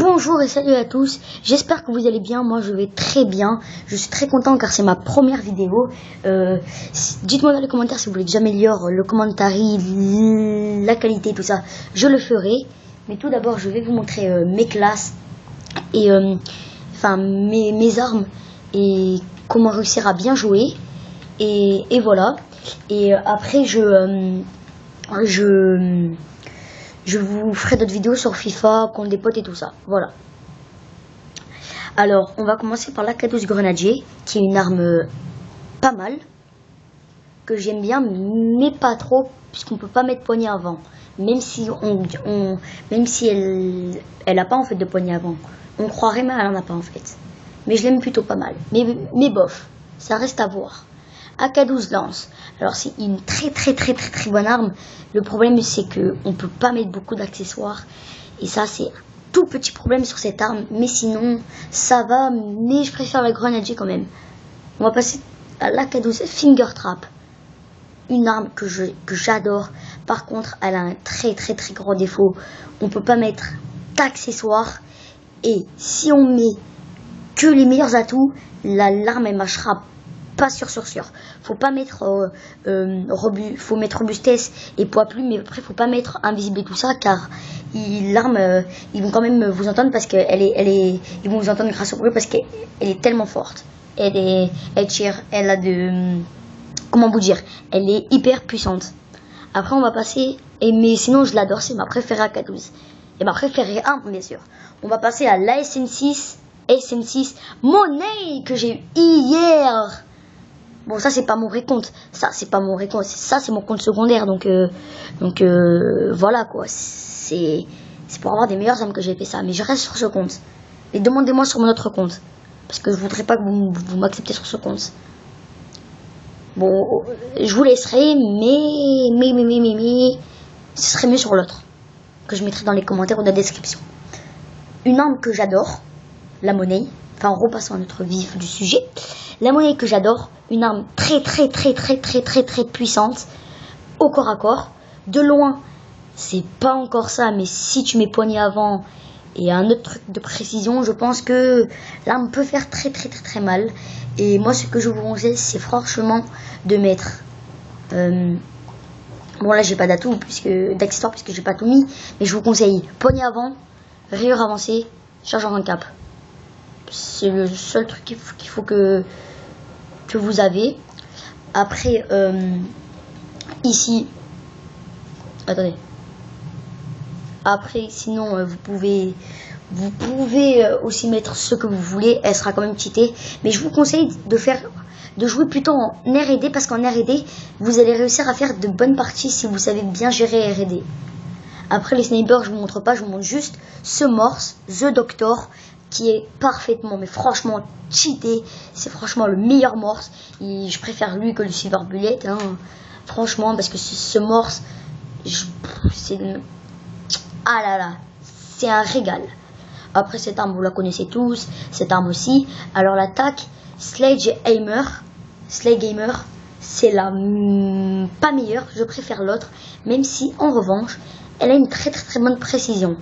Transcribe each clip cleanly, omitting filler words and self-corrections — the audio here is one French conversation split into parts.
Bonjour et salut à tous, j'espère que vous allez bien, moi je vais très bien, je suis très content car c'est ma première vidéo. Dites-moi dans les commentaires si vous voulez que j'améliore le commentaire, la qualité, tout ça, je le ferai. Mais tout d'abord je vais vous montrer mes classes et mes armes et comment réussir à bien jouer. Et voilà, et après je vous ferai d'autres vidéos sur FIFA, contre des potes et tout ça. Voilà. Alors, on va commencer par l'AK-12 Grenadier, qui est une arme pas mal, que j'aime bien, mais pas trop, puisqu'on peut pas mettre poignée avant. Même si elle a pas en fait de poignée avant. On croirait, mais elle en a pas en fait. Mais je l'aime plutôt pas mal. Mais bof, ça reste à voir. AK-12 lance. Alors c'est une très bonne arme. Le problème c'est que on peut pas mettre beaucoup d'accessoires. Et ça c'est un tout petit problème sur cette arme. Mais sinon ça va. Mais je préfère la Grenadier quand même. On va passer à l'AK-12 Finger Trap. Une arme que j'adore. Par contre elle a un très gros défaut. On peut pas mettre d'accessoires. Et si on met que les meilleurs atouts, l'arme elle marchera pas sûr. Faut pas mettre faut mettre robustesse et poids plume, mais après faut pas mettre invisible et tout ça car l'arme ils vont quand même vous entendre parce que ils vont vous entendre grâce au bruit parce qu'elle est tellement forte. Elle tire, elle a comment vous dire, elle est hyper puissante. Après on va passer mais sinon je l'adore, c'est ma préférée AK-12 et ma préférée arme bien sûr. On va passer à la SN6 Monnaie que j'ai eu hier. Bon, ça c'est pas mon vrai compte, ça c'est pas mon vrai compte, ça c'est mon compte secondaire, donc voilà quoi, c'est pour avoir des meilleures armes que j'ai fait ça, mais je reste sur ce compte. Et demandez-moi sur mon autre compte, parce que je voudrais pas que vous m'acceptez sur ce compte. Bon, je vous laisserai, mais ce serait mieux sur l'autre, que je mettrai dans les commentaires ou dans la description. Une arme que j'adore, la monnaie, enfin en repassant à notre vif du sujet. La monnaie que j'adore, une arme très puissante au corps à corps. De loin, c'est pas encore ça, mais si tu mets poignée avant et un autre truc de précision, je pense que l'arme peut faire très mal. Et moi, ce que je vous conseille, c'est franchement de mettre. Bon là, j'ai pas d'atout d'accessoires puisque j'ai pas tout mis, mais je vous conseille poignée avant, rayure avancée, chargeur en cap. C'est le seul truc qu'il faut que vous avez. Après ici, attendez, après sinon vous pouvez aussi mettre ce que vous voulez, elle sera quand même cheatée, mais je vous conseille de jouer plutôt en R&D parce qu'en R&D vous allez réussir à faire de bonnes parties si vous savez bien gérer R&D. Après les snipers, je vous montre pas, je vous montre juste ce morse, The Doctor, qui est parfaitement, mais franchement cheaté. C'est franchement le meilleur morse. Et je préfère lui que le Silver Bullet, hein. Franchement, parce que ce morse, c'est ah là là, c'est un régal. Après cette arme, vous la connaissez tous. Cette arme aussi. Alors l'attaque Sledgehammer, c'est la pas meilleure. Je préfère l'autre, même si en revanche, elle a une très bonne précision.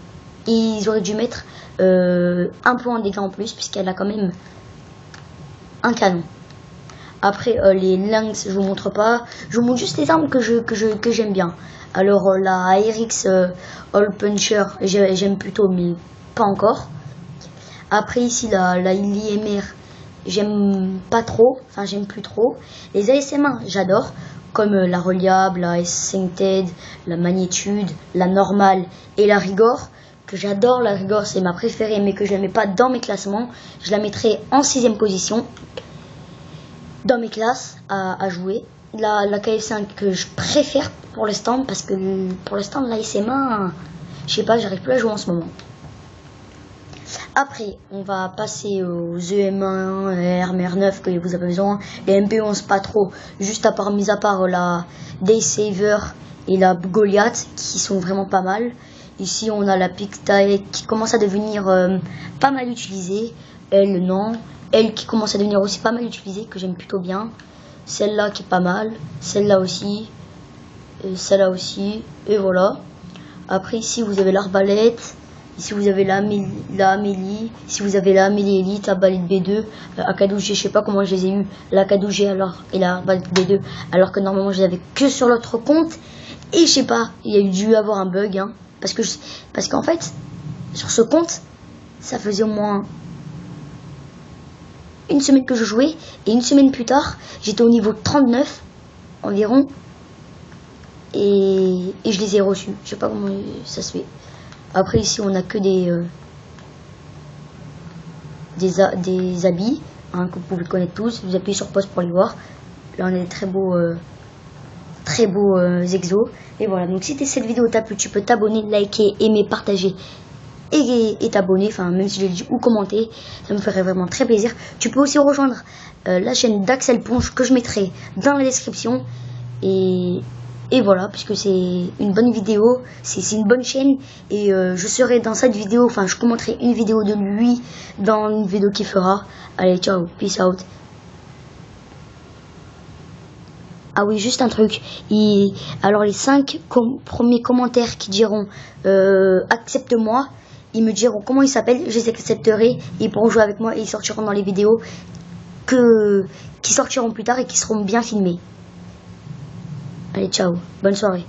Et ils auraient dû mettre un point en dégâts en plus puisqu'elle a quand même un canon. Après les lynx, je vous montre pas, je vous montre juste les armes que j'aime bien. Alors la ARX All Puncher, j'aime plutôt, mais pas encore. Après ici la ILMR, j'aime pas trop, enfin j'aime plus trop. Les ASM1, j'adore, comme la reliable, la Sainted, la magnitude, la normale et la rigor. Que j'adore, la rigor c'est ma préférée, mais que je la mets pas dans mes classements. Je la mettrai en 6ème position dans mes classes à jouer. La KF5 que je préfère pour l'instant, parce que pour l'instant la SM1, je sais pas, j'arrive plus à jouer en ce moment. Après on va passer aux EM1, RMR9 que vous avez besoin. Les MP11 pas trop, juste mis à part la Daysaver et la Goliath qui sont vraiment pas mal. Ici on a la Pictae qui commence à devenir pas mal utilisée. Elle non. Elle qui commence à devenir aussi pas mal utilisée, que j'aime plutôt bien. Celle-là qui est pas mal. Celle-là aussi. Celle-là aussi. Et voilà. Après ici vous avez l'arbalète. Ici vous avez la Amélie, ici vous avez la Amélie Elite, la Balade B2, AK12G, je sais pas comment je les ai eu, la AK12G alors et la Balade B2, alors que normalement je les avais que sur l'autre compte. Et je sais pas, il y a dû avoir un bug, hein, parce qu'en fait, sur ce compte, ça faisait au moins une semaine que je jouais, et une semaine plus tard, j'étais au niveau 39 environ, et je les ai reçus. Je sais pas comment ça se fait. Après ici on a que des habits, hein, que vous pouvez connaître tous. Vous appuyez sur pause pour les voir. Là on a des très beaux exos. Et voilà, donc si cette vidéo t'a plu, tu peux t'abonner, liker, aimer, partager et t'abonner, enfin même si je l'ai dit, ou commenter, ça me ferait vraiment très plaisir. Tu peux aussi rejoindre la chaîne d'Axel Ponge que je mettrai dans la description. Et voilà, puisque c'est une bonne vidéo, c'est une bonne chaîne, et je serai dans cette vidéo, enfin je commenterai une vidéo de lui dans une vidéo qu'il fera. Allez, ciao, peace out. Ah oui, juste un truc, alors les 5 premiers commentaires qui diront accepte-moi, ils me diront comment ils s'appellent, je les accepterai, et ils pourront jouer avec moi, et ils sortiront dans les vidéos qui sortiront plus tard et qui seront bien filmées. Allez, ciao, bonne soirée.